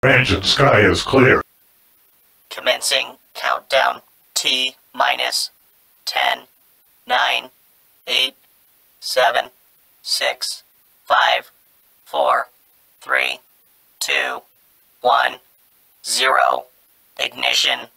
Engine sky is clear. Commencing countdown. T minus 10, 9, 8, 7, 6, 5, 4, 3, 2, 1, 0. Ignition.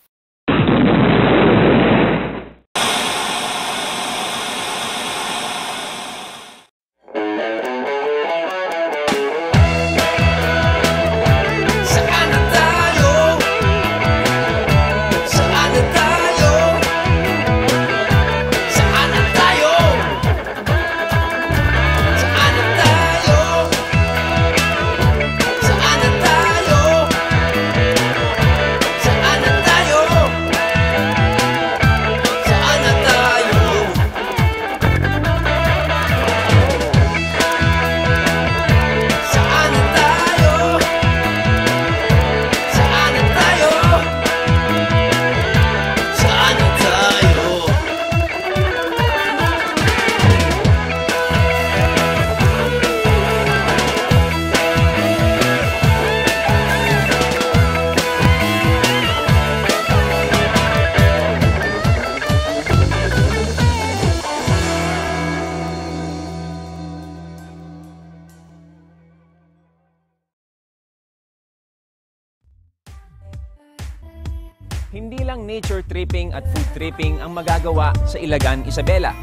Hindi lang nature tripping at food tripping ang magagawa sa Ilagan, Isabela.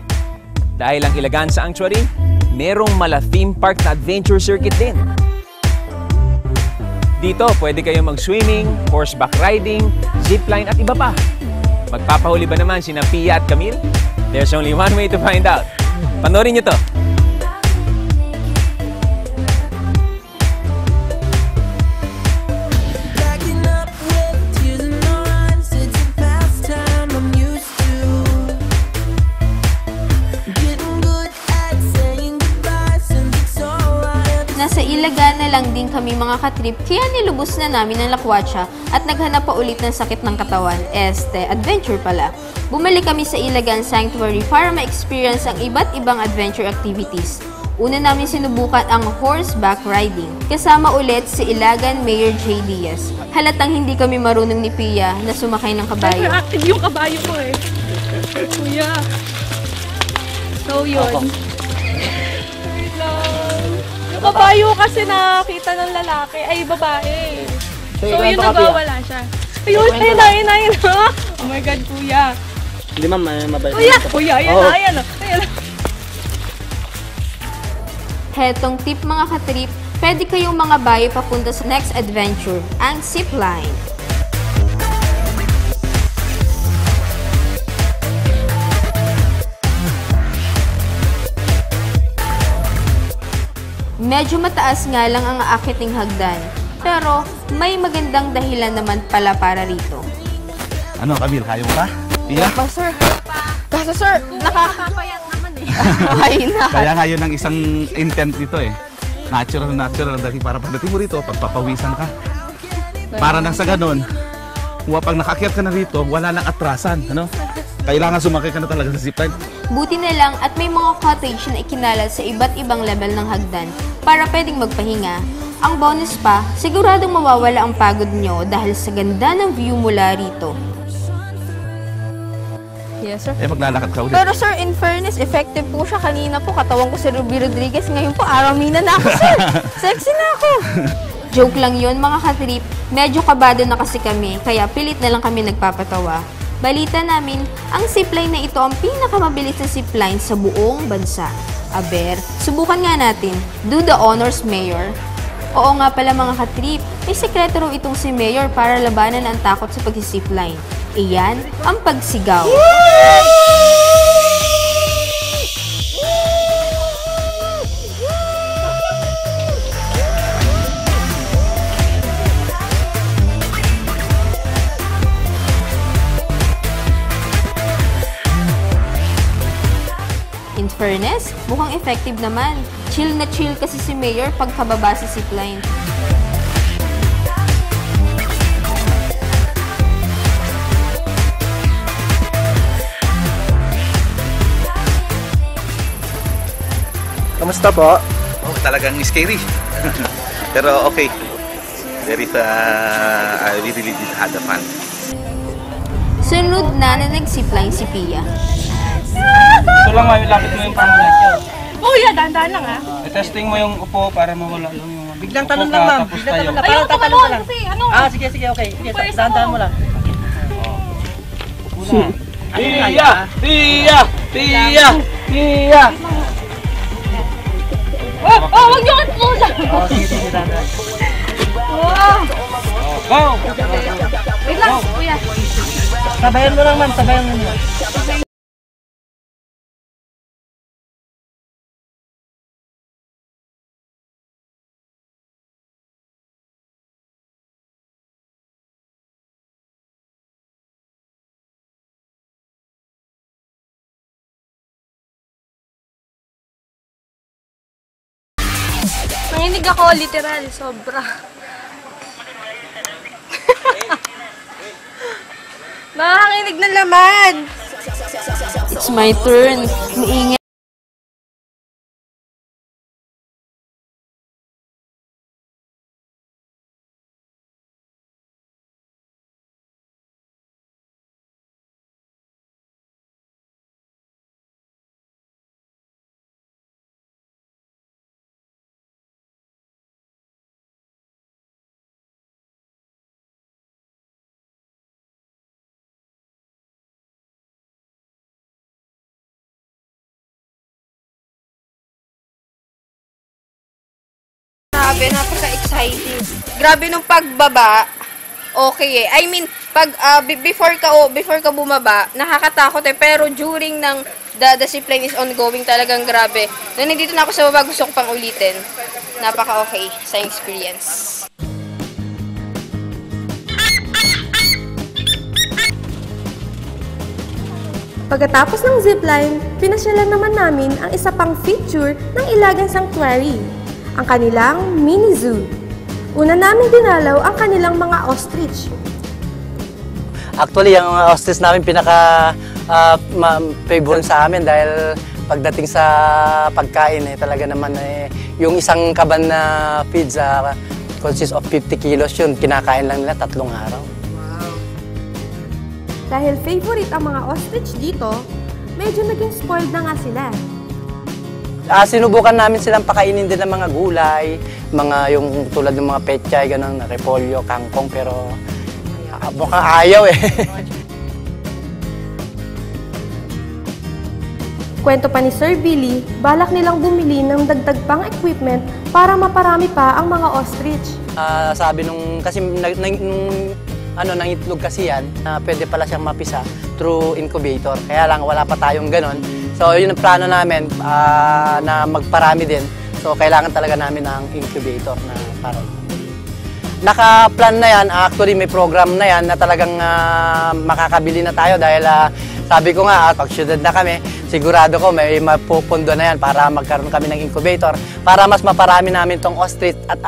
Dahil ang Ilagan Sanctuary, merong mala-theme park na adventure circuit din. Dito, pwede kayong mag-swimming, horseback riding, zipline at iba pa. Magpapahuli ba naman sina Pia at Camille? There's only one way to find out. Panoorin nyo to! Nasa Ilagan na lang din kami mga katrip, kaya nilubos na namin ang lakwatsa at naghanap pa ulit ng sakit ng katawan. Adventure pala. Bumalik kami sa Ilagan Sanctuary para ma-experience ang iba't ibang adventure activities. Una namin sinubukan ang horseback riding. Kasama ulit si Ilagan Mayor J. Diaz. Halatang hindi kami marunong ni Pia na sumakay ng kabayo. Super active yung kabayo ko eh. Kuya. So yun. Yung kabayo kasi nakita ng lalaki ay babae. So yun nagwawala siya. Ayun, ayun. Oh my God, kuya. Hindi ma'am, mabalik. Kuya, ayan. Hetong tip mga katrip, pwede kayong mga bayo papunta sa next adventure, ang zipline. Medyo mataas nga lang ang aakiting hagdan, pero may magandang dahilan naman pala para rito. Ano, Camille, kaya mo pa? Iya? Sir. Kaso sir, nakakapayat naman eh. Ay na. Kaya nga yun ang isang intent dito eh. Natural dahil para pagdating mo rito, pagpapawisan ka. Para nang sa ganun, pag nakakyat ka na rito, wala nang atrasan, ano? Kailangan sumakay ka na talaga sa zipline. Buti na lang at may mga cottage na ikinalat sa iba't ibang level ng hagdan para pwedeng magpahinga. Ang bonus pa, siguradong mawawala ang pagod nyo dahil sa ganda ng view mula rito. Yes, sir. Maglalakad ka ulit. Pero sir, in fairness, effective po siya. Kanina po, katawan ko si Ruby Rodriguez. Ngayon po, aramina na ako, sir. Sexy na ako. Joke lang yun, mga katrip. Medyo kabado na kasi kami, kaya pilit na lang kami nagpapatawa. Balita namin, ang zipline na ito ang pinakamabilis na zipline sa buong bansa. Aber, subukan nga natin. Do the honors, Mayor. Oo nga pala mga katrip, may sekreto raw itong si Mayor para labanan ang takot sa pag-zipline. Iyan ang pagsigaw. In fairness, mukhang effective naman. Chill na chill kasi si Mayor pagkababa sa zipline. Kamusta po? Oh, talagang scary. Pero okay. There is I really did had a fun. Sunod na nag-zipline si Pia. Ito lang, may lapit mo yung pangulay. Kuya, dahan-dahan lang ah. I-testing mo yung upo para mawala lang yung... Biglang tanong lang, ma'am. Tapos Biglang tayo. tanong lang. Ayaw Parang ko tatanong ka lang. kasi ano. Sige, okay. Sige, Pwes dahan-dahan ako. mo lang. Pia! Pia! Pia! Pia! Oh, wag niyo katulad. Sige, dahan-dahan. Go! Wait lang, kuya. Sabayan mo lang, ma'am. Sabayan mo lang. Nanginig ako, literal, sobra. Nakakinig ng laman. It's my turn. Maingay. Grabe, napaka-exciting. Grabe nung pagbaba, okay eh. I mean, pag before ka bumaba, nakakatakot eh. Pero during ng the zipline is ongoing, talagang grabe. Nung nandito na ako sa baba, gusto ko pang ulitin. Napaka-okay sa experience. Pagkatapos ng zipline, pinasyalan naman namin ang isa pang feature ng Ilagan Sanctuary, ang kanilang mini zoo. Una namin dinalaw ang kanilang mga ostrich. Actually, yung ostrich namin pinaka-favorite sa amin dahil pagdating sa pagkain, talaga naman yung isang kaban na feeds consists of 50 kilos yun, kinakain lang nila 3 araw. Dahil favorite ang mga ostrich dito, medyo naging spoiled na nga sila. Sinubukan namin silang pakainin din ng mga gulay, mga yung tulad ng mga pechay, ganun, repolyo, kangkong, pero mukhang ayaw eh. Kwento pa ni Sir Billy, balak nilang bumili ng dagdag pang equipment para maparami pa ang mga ostrich. Sabi nung, kasi nangitlog kasi yan, pwede pala siyang mapisa through incubator. Kaya lang wala pa tayong ganon. So yun ang plano namin na magparami din. So kailangan talaga namin ng incubator na para. Naka-plan na yan, actually may program na yan na talagang makakabili na tayo dahil sabi ko nga, pag syudad na kami, sigurado ko may mapupundo na yan para magkaroon kami ng incubator para mas maparami namin tong ostrich at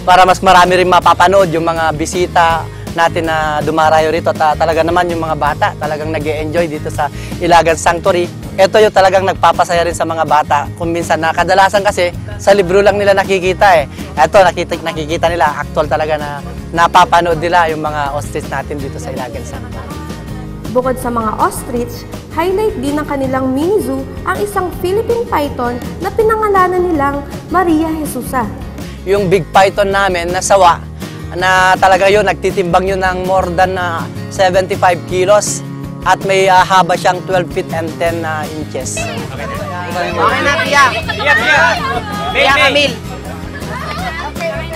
para mas marami rin mapapanood yung mga bisita natin na dumarayo rito at talaga naman yung mga bata talagang nag-e-enjoy dito sa Ilagan Sanctuary. Ito yung talagang nagpapasaya rin sa mga bata. Kung minsan kadalasan kasi sa libro lang nila nakikita eh. Ito nakikita nila actual talaga na napapanood nila yung mga ostrich natin dito sa Ilagan Sanctuary. Bukod sa mga ostrich, highlight din ng kanilang mini zoo ang isang Philippine python na pinangalanan nilang Maria Jesusa. Yung big python namin na sawa, na talaga yun, nagtitimbang yun ng more than 75 kilos at may haba siyang 12 feet and 10 inches. Okay na, Pia. Pia Camille.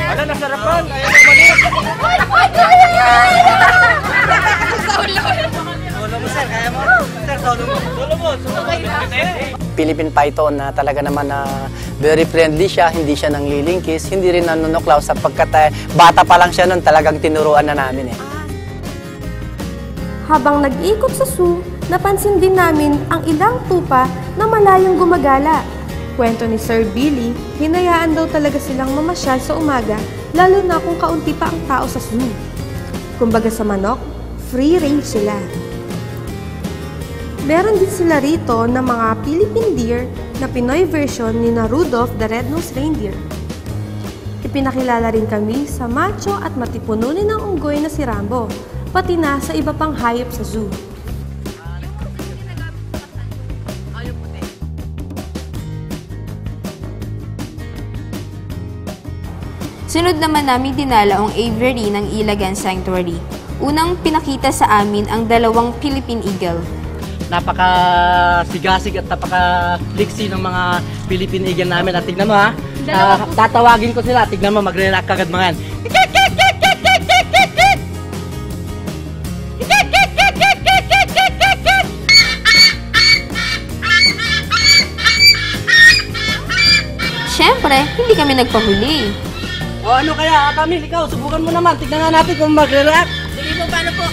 Wala, nasarapan. Ayaw mo mali. Solo mo, sir. Kaya mo? Sir, solo mo. Philippine python na talaga naman very friendly siya, hindi siya nanglilingkis, hindi rin nanunuklaw sapagkat bata pa lang siya nun, talagang tinuruan na namin eh. Habang nag-iikot sa zoo, napansin din namin ang ilang tupa na malayong gumagala. Kwento ni Sir Billy, hinayaan daw talaga silang mamasyal sa umaga, lalo na kung kaunti pa ang tao sa zoo. Kumbaga sa manok, free range sila. Meron din sila rito ng mga Philippine deer na Pinoy version ni Rudolph the Red-Nosed Reindeer. Ipinakilala rin kami sa macho at matipununin ng unggoy na si Rambo, pati na sa iba pang hayop sa zoo. Sunod naman namin dinala ang aviary ng Ilagan Sanctuary. Unang pinakita sa amin ang dalawang Philippine Eagle. Napaka-sigasig at napaka-liksi ng mga Philippine Eagle namin. At tignan mo ha, tatawagin ko sila. Tignan mo, magre-react kagad mga yan. Siyempre, hindi kami nagpahuli. O ano kaya, Camille, ikaw, subukan mo naman. Tignan nga natin kung magre-react. Sige po, paano po?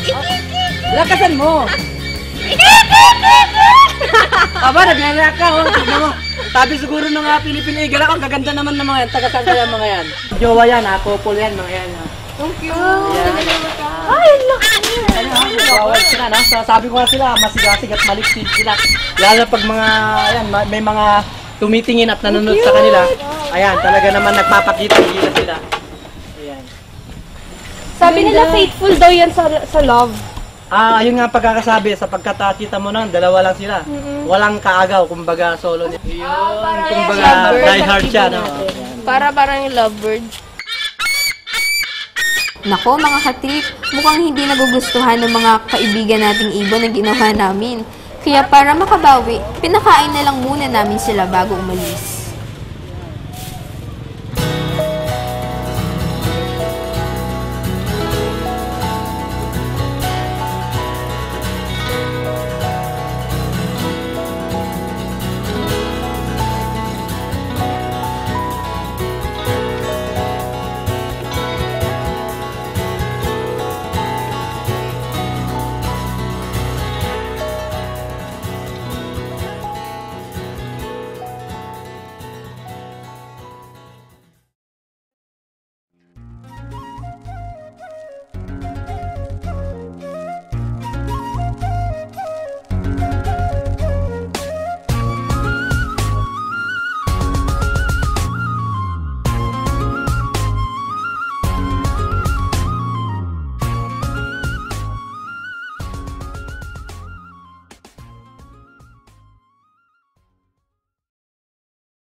Lakasan mo. Aba, nagre-react ka. Oh. Tignan mo. Sabi siguro ng Philippine Eagle ako, ang kaganda naman ng mga yan. Taga saan kaya mga yan? Jowa yan, ha? Couple yan, mga yan. Ha? Thank you. Ay, laki. Bawal sila, no? So, sabi ko nga sila, masigasig at malipsig sila. Lalo pag mga, ayan, may mga tumitingin at nanonood sa kanila. Ayan, talaga naman nagpapakita sila. Ayan. Sabi nila faithful daw yan sa love. Ayun nga pagkakasabi, sapagkat kita mo na, dalawa lang sila. Walang kaagaw, kumbaga solo niya. Yun, kumbaga die hard siya, no? Parang yung lovebird. Nako mga katrip, mukhang hindi nagugustuhan ng mga kaibigan nating ibon na ginawa namin. Kaya para makabawi, pinakain na lang muna namin sila bago umalis.